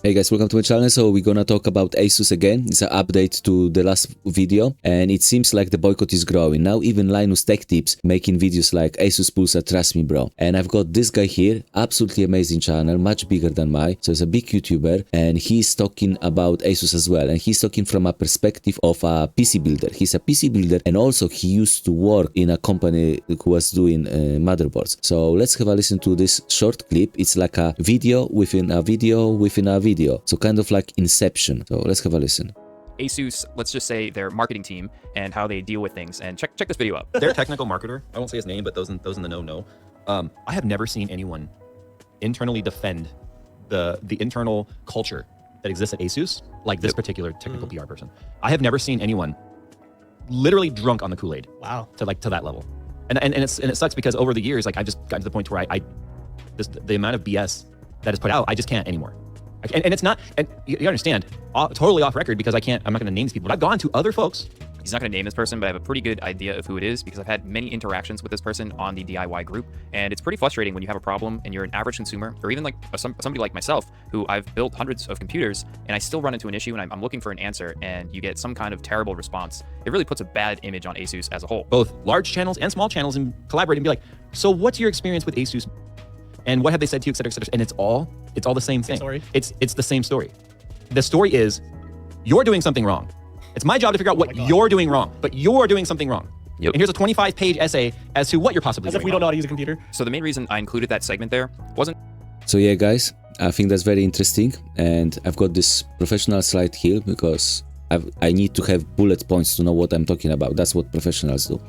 Hey guys, welcome to my channel. So we're gonna talk about Asus again. It's an update to the last video, and it seems like the boycott is growing. Now even Linus Tech Tips making videos like Asus Pulsar, trust me bro. And I've got this guy here, absolutely amazing channel, much bigger than mine. So he's a big YouTuber, and he's talking about Asus as well. And he's talking from a perspective of a PC builder. He's a PC builder, and also he used to work in a company who was doing motherboards. So let's have a listen to this short clip. It's like a video within a video within a video. So kind of like Inception. So let's have a listen. Asus, let's just say their marketing team and how they deal with things. And check this video out. Their technical marketer, I won't say his name, but those in the know. I have never seen anyone internally defend the internal culture that exists at Asus like this particular technical PR person. I have never seen anyone literally drunk on the Kool-Aid. Wow. To that level. And it sucks because over the years, like I've just gotten to the point where the amount of BS that is put out, I just can't anymore. And it's not, and you understand, totally off record because I'm not going to name these people, but I've gone to other folks. He's not going to name this person, but I have a pretty good idea of who it is because I've had many interactions with this person on the DIY group. And it's pretty frustrating when you have a problem and you're an average consumer, or even like somebody like myself, who I've built hundreds of computers, and I still run into an issue and I'm looking for an answer, and you get some kind of terrible response. It really puts a bad image on Asus as a whole. Both large channels and small channels, and collaborate and be like, so what's your experience with Asus? And what have they said to you, et cetera, et cetera. And it's all the same thing. Story. It's the same story. The story is, you're doing something wrong. It's my job to figure out what you're doing wrong, but you're doing something wrong. Yep. And here's a 25-page essay as to what you're possibly As doing if we don't know wrong. how to use a computer. So the main reason I included that segment there wasn't So yeah guys, I think that's very interesting, and I've got this professional slide here because I need to have bullet points to know what I'm talking about. That's what professionals do.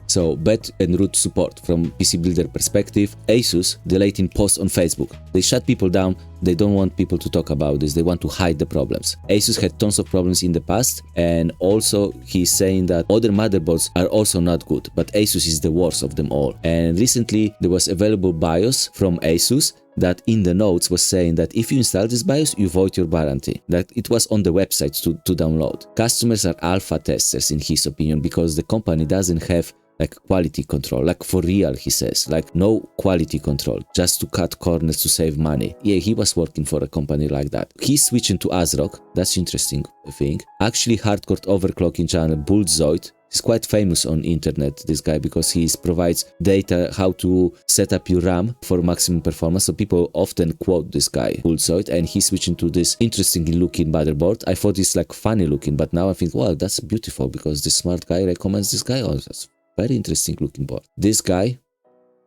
So bad and root support from PC builder perspective. Asus deleting posts on Facebook. They shut people down. They don't want people to talk about this. They want to hide the problems. Asus had tons of problems in the past, and also he's saying that other motherboards are also not good, but Asus is the worst of them all. And recently there was available BIOS from Asus that in the notes was saying that if you install this BIOS, you void your warranty. That it was on the website to download. Customers are alpha testers in his opinion because the company doesn't have like quality control, like for real, he says, like no quality control, just to cut corners to save money. Yeah, he was working for a company like that. He's switching to ASRock, that's interesting thing. Actually, hardcore overclocking channel Bullzoid. He's quite famous on internet, this guy, because he provides data how to set up your RAM for maximum performance. So people often quote this guy, Bullzoid, and he's switching to this interestingly looking motherboard. I thought it's like funny looking, but now I think, wow, that's beautiful because this smart guy recommends this guy. Oh, that's very interesting looking board. This guy,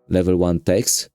level 1 text,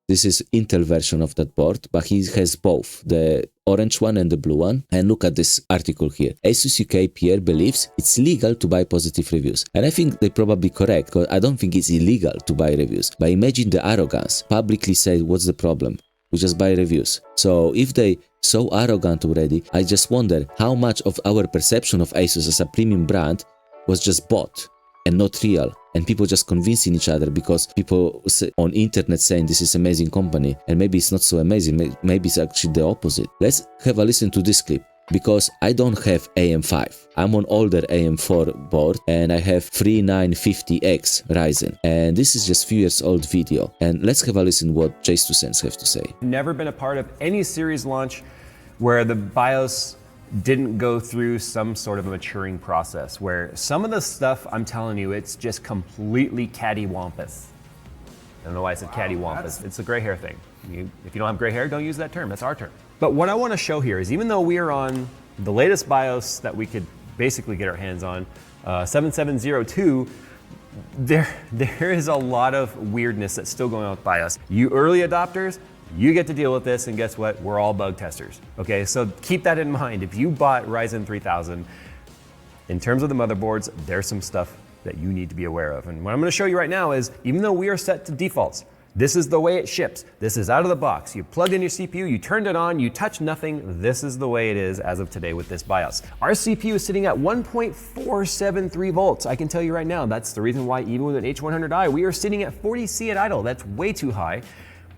this is Intel version of that board, but he has both the orange one and the blue one. And look at this article here. Asus UK Pierre believes it's legal to buy positive reviews. And I think they're probably correct, because I don't think it's illegal to buy reviews. But imagine the arrogance. Publicly say, what's the problem? We just buy reviews. So if they so arrogant already, I just wonder how much of our perception of Asus as a premium brand was just bought and not real, and people just convincing each other because people on internet saying this is amazing company, and maybe it's not so amazing, maybe it's actually the opposite. Let's have a listen to this clip, because I don't have AM5. I'm on older AM4 board, and I have 3950X Ryzen, and this is just few years old video. And let's have a listen what J2Sense have to say. Never been a part of any series launch where the BIOS didn't go through some sort of a maturing process, where some of the stuff, I'm telling you, it's just completely cattywampus. I don't know why I said cattywampus. It's a gray hair thing. If you don't have gray hair, don't use that term. That's our term. But what I want to show here is, even though we are on the latest BIOS that we could basically get our hands on, 7702, there is a lot of weirdness that's still going on with BIOS. You early adopters, you get to deal with this, and guess what? We're all bug testers, okay? So keep that in mind. If you bought Ryzen 3000, in terms of the motherboards, there's some stuff that you need to be aware of. And what I'm gonna show you right now is, even though we are set to defaults, this is the way it ships. This is out of the box. You plugged in your CPU, you turned it on, you touch nothing. This is the way it is as of today with this BIOS. Our CPU is sitting at 1.473 volts. I can tell you right now, that's the reason why even with an H100i, we are sitting at 40C at idle. That's way too high,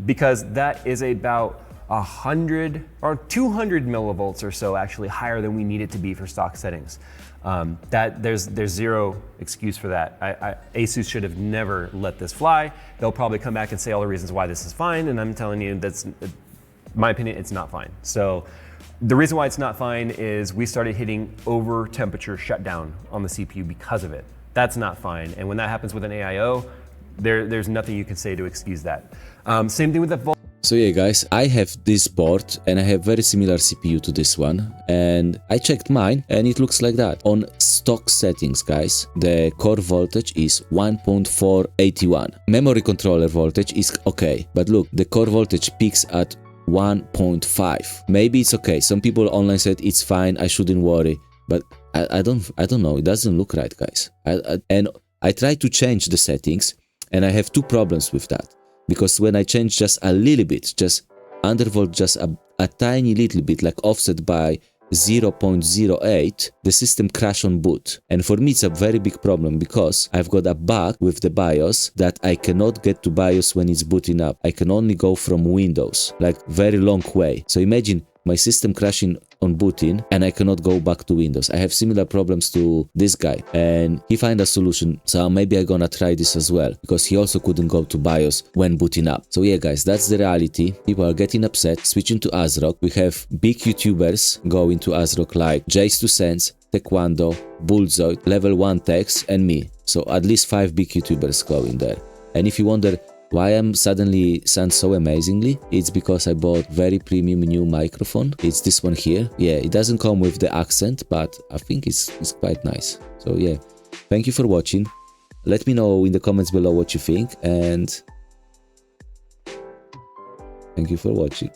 because that is about 100 or 200 millivolts or so actually higher than we need it to be for stock settings. There's zero excuse for that. Asus should have never let this fly. They'll probably come back and say all the reasons why this is fine, and I'm telling you, that's, in my opinion, it's not fine. So The reason why it's not fine is we started hitting over temperature shutdown on the CPU because of it. That's not fine. And when that happens with an AIO, there's nothing you can say to excuse that. Same thing with the So yeah guys, I have this board and I have very similar CPU to this one, and I checked mine and it looks like that. On stock settings guys, the core voltage is 1.481. Memory controller voltage is okay, but look, the core voltage peaks at 1.5. Maybe it's okay. Some people online said it's fine, I shouldn't worry, but I don't know, it doesn't look right guys. And I tried to change the settings and I have two problems with that. Because when I change just a little bit, just undervolt just a tiny little bit, like offset by 0.08, the system crash on boot. And for me it's a very big problem because I've got a bug with the BIOS that I cannot get to BIOS when it's booting up. I can only go from Windows, like very long way. So imagine my system crashing on booting and I cannot go back to Windows. I have similar problems to this guy and he found a solution, so maybe I'm gonna try this as well, because he also couldn't go to BIOS when booting up. So yeah guys, that's the reality. People are getting upset, switching to ASRock. We have big YouTubers going to ASRock like Jace2Sense, Taekwondo, Bullzoid, Level 1 Tex and me. So at least 5 big YouTubers going there. And if you wonder why I'm suddenly sound so amazingly, it's because I bought very premium new microphone. It's this one here. Yeah, it doesn't come with the accent, but I think it's quite nice. So yeah, thank you for watching. Let me know in the comments below what you think, and thank you for watching.